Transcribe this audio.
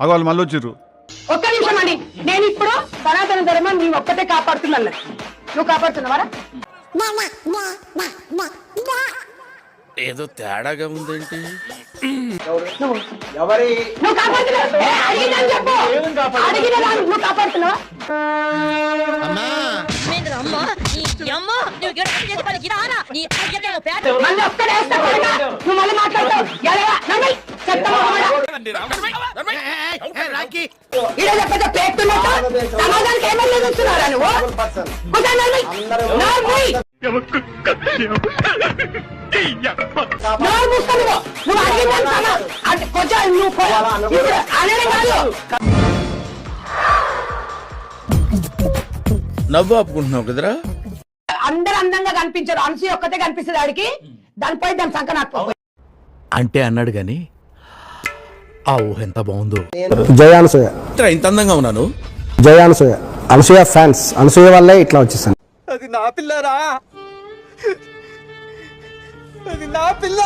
అగో వాళ్ళు మళ్ళీ వచ్చిర్రు. ఒక్క నిమిషం అండి, నేను ఇప్పుడు సనాతన ధర్మం నీ ఒక్కటే కాపాడుతున్నాను. నువ్వు కాపాడుతున్నావారా? ఏదో తేడాగా ఉందేంటి? నువ్వు కాపాడుతున్నావు. నువ్వు కాపాడుతున్నావా? మళ్ళీ ఒక్కడేస్తా కొడుకా. నువ్వు మళ్ళీ మాట్లాడతావు. సమాధానికి ఏమన్నా చూస్తున్నారా నువ్వు? నవ్వు ఆపుకుంటున్నావు కదరా? అందరు అందంగా కనిపించారు, అనసూయ ఒక్కతే కనిపిస్తుంది ఆడికి. దానిపై దాని సంకనాత్మ అంటే అన్నాడు గాని ఆ ఊహ ఎంత బాగుందో. జయ అనసూయ, ఇంత అందంగా ఉన్నాను. జయ అనసూయ, అనసూయ ఫ్యాన్స్. అనసూయ వల్లే ఇట్లా వచ్చేసాను. అది నా పిల్లరా, అది నా పిల్ల.